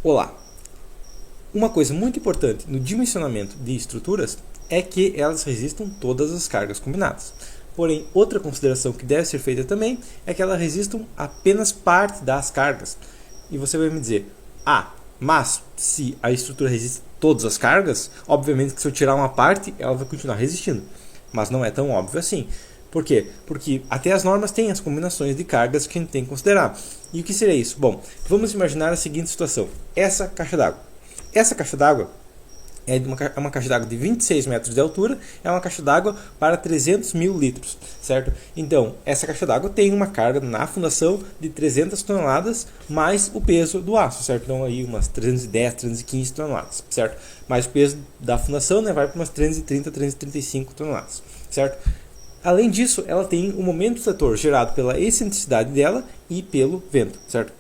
Olá! Uma coisa muito importante no dimensionamento de estruturas é que elas resistam todas as cargas combinadas. Porém, outra consideração que deve ser feita também é que elas resistam apenas parte das cargas. E você vai me dizer, mas se a estrutura resiste todas as cargas, obviamente que se eu tirar uma parte, ela vai continuar resistindo. Mas não é tão óbvio assim. Por quê? Porque até as normas têm as combinações de cargas que a gente tem que considerar. E o que seria isso? Bom, vamos imaginar a seguinte situação. Essa caixa d'água. Essa caixa d'água é uma caixa d'água de 26 metros de altura, é uma caixa d'água para 300 mil litros, certo? Então, essa caixa d'água tem uma carga na fundação de 300 toneladas mais o peso do aço, certo? Então, aí umas 310, 315 toneladas, certo? Mais o peso da fundação, né, vai para umas 330, 335 toneladas, certo? Além disso, ela tem um momento fletor gerado pela excentricidade dela e pelo vento, certo?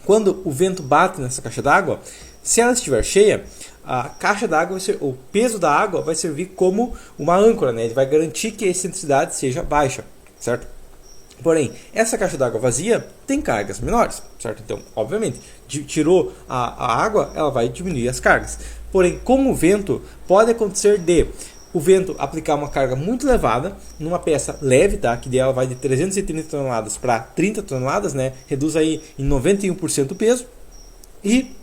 Quando o vento bate nessa caixa d'água, se ela estiver cheia, a caixa d'água, o peso da água vai servir como uma âncora, né? Ele vai garantir que a excentricidade seja baixa, certo? Porém, essa caixa d'água vazia tem cargas menores, certo? Então, obviamente, tirou a água, ela vai diminuir as cargas. Porém, com o vento, pode acontecer de o vento aplicar uma carga muito elevada numa peça leve, tá? Que dela vai de 330 toneladas para 30 toneladas, né? Reduz aí em 91% o peso. E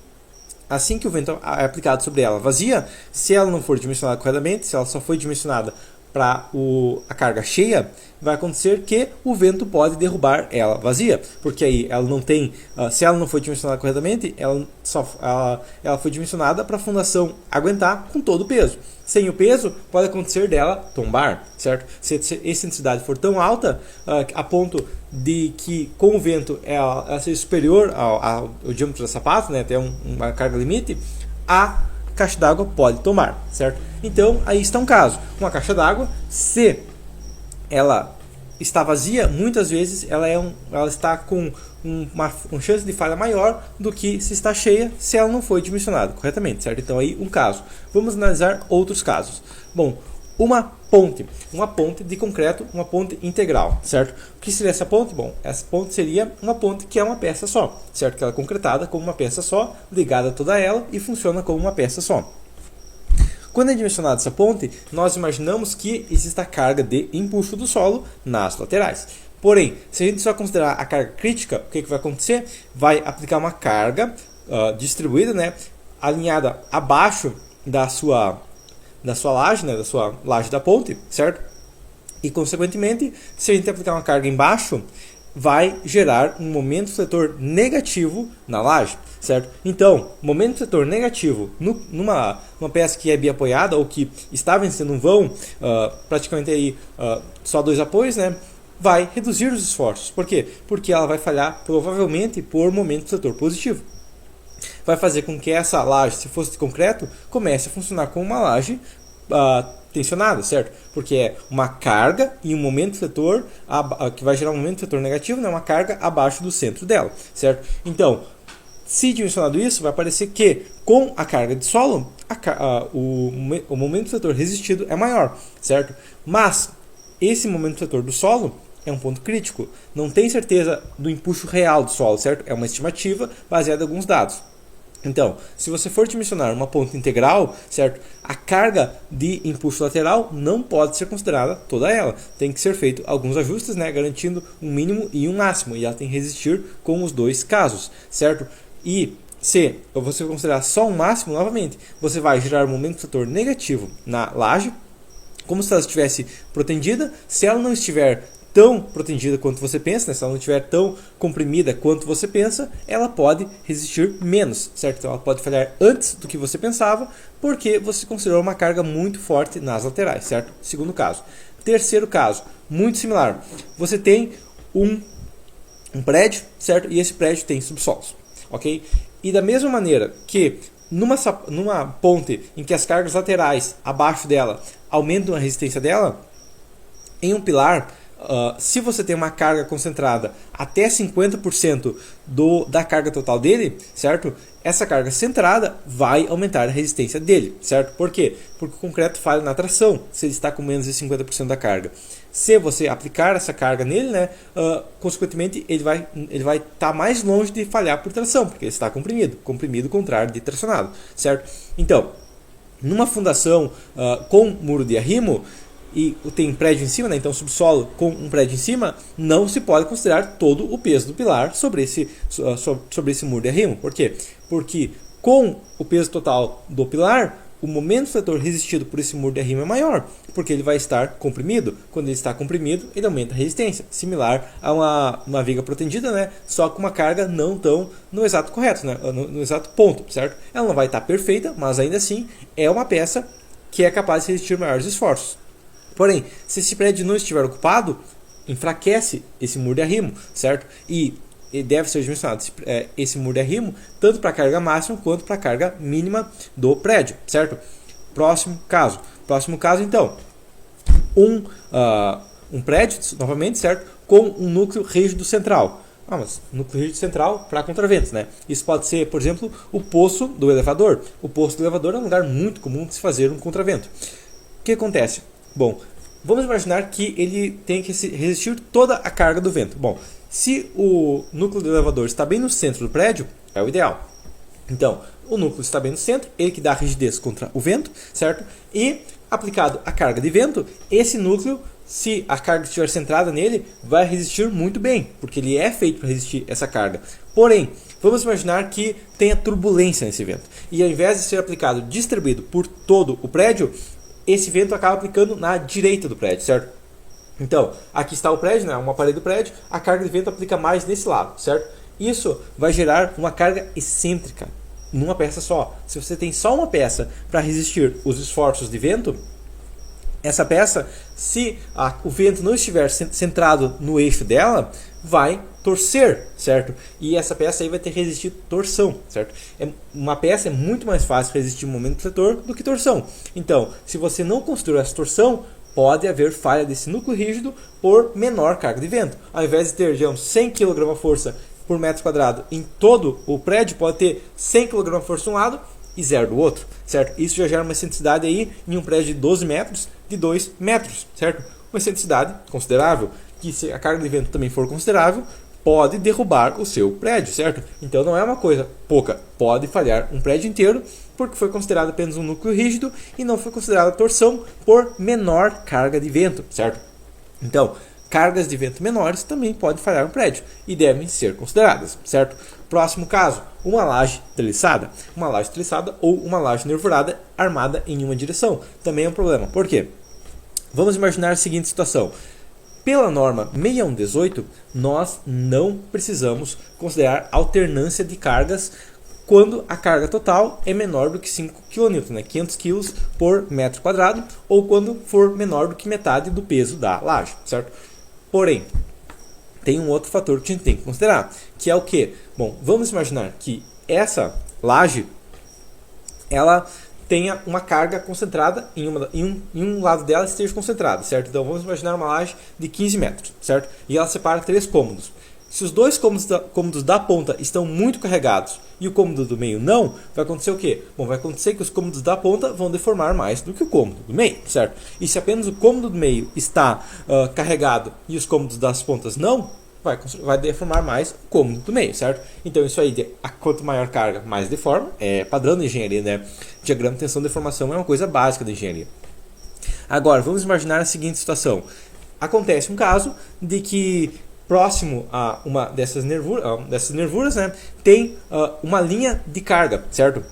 assim que o vento é aplicado sobre ela vazia, se ela não for dimensionada corretamente, se ela só foi dimensionada para a carga cheia, vai acontecer que o vento pode derrubar ela vazia, porque aí ela não tem, se ela não foi dimensionada corretamente, ela foi dimensionada para a fundação aguentar com todo o peso. Sem o peso, pode acontecer dela tombar, certo? Se a excentricidade for tão alta, a ponto de que com o vento ela seja superior ao diâmetro do sapato, né, até uma carga limite, a caixa d'água pode tombar, certo? Então, aí está um caso. Uma caixa d'água, se ela está vazia, muitas vezes ela está com uma chance de falha maior do que se está cheia, se ela não foi dimensionada corretamente, certo? Então, aí um caso. Vamos analisar outros casos. Bom, uma ponte de concreto, uma ponte integral, certo? O que seria essa ponte? Bom, essa ponte seria uma ponte que é uma peça só, certo? Que ela é concretada como uma peça só, ligada a toda ela e funciona como uma peça só. Quando é dimensionada essa ponte, nós imaginamos que exista carga de empuxo do solo nas laterais. Porém, se a gente só considerar a carga crítica, o que vai acontecer? Vai aplicar uma carga distribuída, né, alinhada abaixo da sua laje, né, da sua laje da ponte, certo? E, consequentemente, se a gente aplicar uma carga embaixo, vai gerar um momento fletor negativo na laje, certo? Então, momento fletor negativo numa peça que é biapoiada ou que está vencendo um vão, praticamente aí só dois apoios, né? Vai reduzir os esforços. Por quê? Porque ela vai falhar provavelmente por momento fletor positivo. Vai fazer com que essa laje, se fosse de concreto, comece a funcionar como uma laje tensionada, certo? Porque é uma carga e um momento fletor que vai gerar um momento fletor negativo, né? Uma carga abaixo do centro dela, certo? Então, se dimensionado isso, vai parecer que com a carga de solo, o momento fletor resistido é maior, certo? Mas esse momento fletor do solo é um ponto crítico. Não tem certeza do empuxo real do solo, certo? É uma estimativa baseada em alguns dados. Então, se você for dimensionar uma ponte integral, certo? A carga de empuxo lateral não pode ser considerada toda ela. Tem que ser feito alguns ajustes, né? Garantindo um mínimo e um máximo. E ela tem que resistir com os dois casos, certo? E se você considerar só um máximo, novamente, você vai gerar um momento fletor negativo na laje, como se ela estivesse protendida. Se ela não estiver tão protegida quanto você pensa, né? Se ela não estiver tão comprimida quanto você pensa, ela pode resistir menos, certo? Então ela pode falhar antes do que você pensava, porque você considerou uma carga muito forte nas laterais, certo? Segundo caso. Terceiro caso, muito similar. Você tem um prédio, certo? E esse prédio tem subsolos, ok? E da mesma maneira que numa ponte em que as cargas laterais abaixo dela aumentam a resistência dela, em um pilar, se você tem uma carga concentrada até 50% da carga total dele, certo? Essa carga centrada vai aumentar a resistência dele, certo? Por quê? Porque o concreto falha na tração, se ele está com menos de 50% da carga. se você aplicar essa carga nele, né, consequentemente ele vai estar mais longe de falhar por tração, porque ele está comprimido contrário de tracionado, certo? Então, numa fundação com muro de arrimo, e tem prédio em cima, né? Então subsolo com um prédio em cima, não se pode considerar todo o peso do pilar sobre esse muro de arrimo. Por quê? Porque com o peso total do pilar, o momento fletor resistido por esse muro de arrimo é maior, porque ele vai estar comprimido. Quando ele está comprimido, ele aumenta a resistência, similar a uma viga protendida, né? Só com uma carga não tão no exato correto, né? no exato ponto, certo? Ela não vai estar perfeita, mas ainda assim é uma peça que é capaz de resistir maiores esforços. Porém, se esse prédio não estiver ocupado, enfraquece esse muro de arrimo, certo? E deve ser dimensionado esse muro de arrimo tanto para a carga máxima quanto para a carga mínima do prédio, certo? Próximo caso, então, um prédio, novamente, certo? Com um núcleo rígido central. Mas núcleo rígido central para contraventos, né? Isso pode ser, por exemplo, o poço do elevador. O poço do elevador é um lugar muito comum de se fazer um contravento. O que acontece? Bom, vamos imaginar que ele tem que resistir toda a carga do vento. Bom, se o núcleo do elevador está bem no centro do prédio, é o ideal. Então, o núcleo está bem no centro, ele que dá rigidez contra o vento, certo? E, aplicado a carga de vento, esse núcleo, se a carga estiver centrada nele, vai resistir muito bem, porque ele é feito para resistir essa carga. Porém, vamos imaginar que tenha turbulência nesse vento. E ao invés de ser aplicado distribuído por todo o prédio, esse vento acaba aplicando na direita do prédio, certo? Então, aqui está o prédio, né? Uma parede do prédio, a carga de vento aplica mais nesse lado, certo? Isso vai gerar uma carga excêntrica numa peça só. Se você tem só uma peça para resistir os esforços de vento, essa peça, se o vento não estiver centrado no eixo dela, vai torcer, certo? E essa peça aí vai ter que resistir torção, certo? Uma peça é muito mais fácil resistir momento fletor do que torção. Então, se você não construiu essa torção, pode haver falha desse núcleo rígido por menor carga de vento. Ao invés de ter, digamos, 100 kg força por metro quadrado em todo o prédio, pode ter 100 kg força de um lado e 0 do outro, certo? Isso já gera uma excentricidade aí em um prédio de 12 metros, de 2 metros, certo? Uma excentricidade considerável, que se a carga de vento também for considerável, pode derrubar o seu prédio, certo? Então não é uma coisa pouca, pode falhar um prédio inteiro, porque foi considerado apenas um núcleo rígido e não foi considerada torção por menor carga de vento, certo? Então, cargas de vento menores também podem falhar um prédio e devem ser consideradas, certo? Próximo caso, uma laje treliçada. Uma laje treliçada ou uma laje nervurada armada em uma direção. Também é um problema. Por quê? Vamos imaginar a seguinte situação. Pela norma 6118, nós não precisamos considerar alternância de cargas quando a carga total é menor do que 5 kN, né? 500 kg por metro quadrado, ou quando for menor do que metade do peso da laje, certo? Porém, tem um outro fator que a gente tem que considerar, que é o que? Bom, vamos imaginar que essa laje ela tenha uma carga concentrada em um lado dela esteja concentrada, certo? Então vamos imaginar uma laje de 15 metros, certo? E ela separa 3 cômodos. Se os dois cômodos da ponta estão muito carregados e o cômodo do meio não, vai acontecer o quê? Bom, vai acontecer que os cômodos da ponta vão deformar mais do que o cômodo do meio, certo? E se apenas o cômodo do meio está carregado e os cômodos das pontas não, vai deformar mais o cômodo do meio, certo? Então isso aí, quanto maior carga, mais deforma, é padrão da engenharia, né? Diagrama de tensão e deformação é uma coisa básica da engenharia. Agora, vamos imaginar a seguinte situação. Acontece um caso de que próximo a uma dessas nervuras, né, tem uma linha de carga, certo?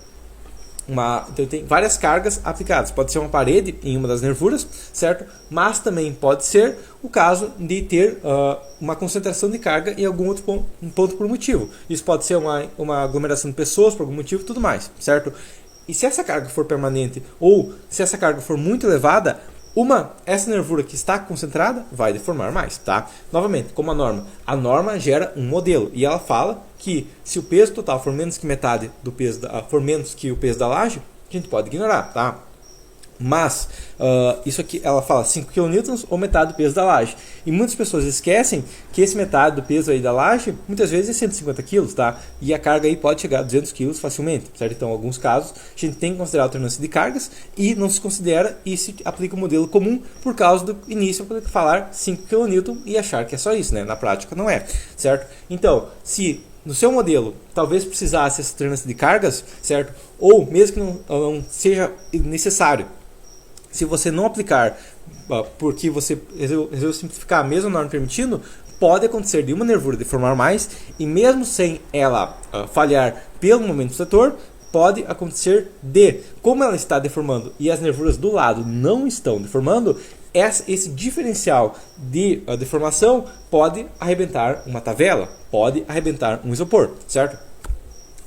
Então tem várias cargas aplicadas. Pode ser uma parede em uma das nervuras, certo? Mas também pode ser o caso de ter uma concentração de carga em algum outro ponto por motivo. Isso pode ser uma aglomeração de pessoas por algum motivo e tudo mais, certo? E se essa carga for permanente ou se essa carga for muito elevada, essa nervura que está concentrada vai deformar mais, tá? Novamente, como a norma gera um modelo e ela fala que se o peso total for menos que metade do peso for menos que o peso da laje, a gente pode ignorar, tá? Mas, isso aqui, ela fala 5 kN ou metade do peso da laje. E muitas pessoas esquecem que esse metade do peso aí da laje, muitas vezes é 150 kg, tá? E a carga aí pode chegar a 200 kg facilmente, certo? Então, em alguns casos, a gente tem que considerar a alternância de cargas e não se considera e se aplica o modelo comum por causa do início, poder falar 5 kN e achar que é só isso, né? Na prática não é, certo? Então, se no seu modelo talvez precisasse essa alternância de cargas, certo? Ou mesmo que não seja necessário, se você não aplicar porque você resolveu simplificar mesmo a norma permitindo, pode acontecer de uma nervura deformar mais e mesmo sem ela falhar pelo momento do setor, pode acontecer de, como ela está deformando e as nervuras do lado não estão deformando, esse diferencial de deformação pode arrebentar uma tavela, pode arrebentar um isopor, certo?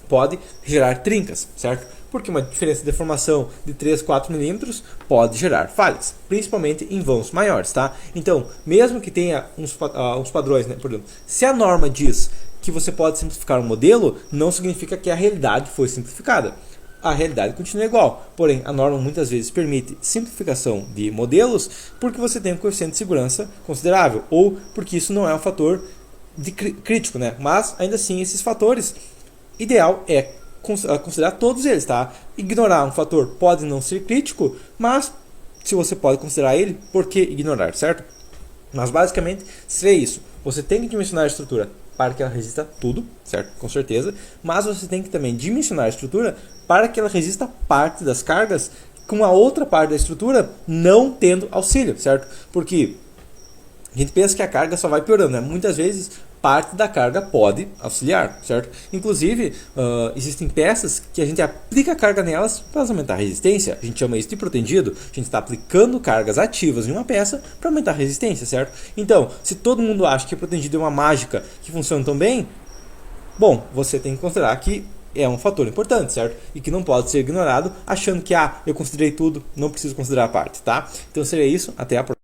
Pode gerar trincas, certo? Porque uma diferença de deformação de 3, 4 milímetros pode gerar falhas, principalmente em vãos maiores, tá? Então, mesmo que tenha uns padrões, né? Por exemplo, se a norma diz que você pode simplificar um modelo, não significa que a realidade foi simplificada. A realidade continua igual, porém a norma muitas vezes permite simplificação de modelos porque você tem um coeficiente de segurança considerável ou porque isso não é um fator crítico, né? Mas ainda assim esses fatores, ideal é considerar todos eles, tá? Ignorar um fator pode não ser crítico, mas se você pode considerar ele, por que ignorar, certo? Mas basicamente seria isso. Você tem que dimensionar a estrutura para que ela resista tudo, certo? Com certeza. Mas você tem que também dimensionar a estrutura para que ela resista parte das cargas com a outra parte da estrutura não tendo auxílio, certo? Porque a gente pensa que a carga só vai piorando, né? Muitas vezes parte da carga pode auxiliar, certo? Inclusive, existem peças que a gente aplica a carga nelas para aumentar a resistência. A gente chama isso de protendido. A gente está aplicando cargas ativas em uma peça para aumentar a resistência, certo? Então, se todo mundo acha que protendido é uma mágica que funciona tão bem, bom, você tem que considerar que é um fator importante, certo? E que não pode ser ignorado achando que, eu considerei tudo, não preciso considerar a parte, tá? Então seria isso, até a próxima.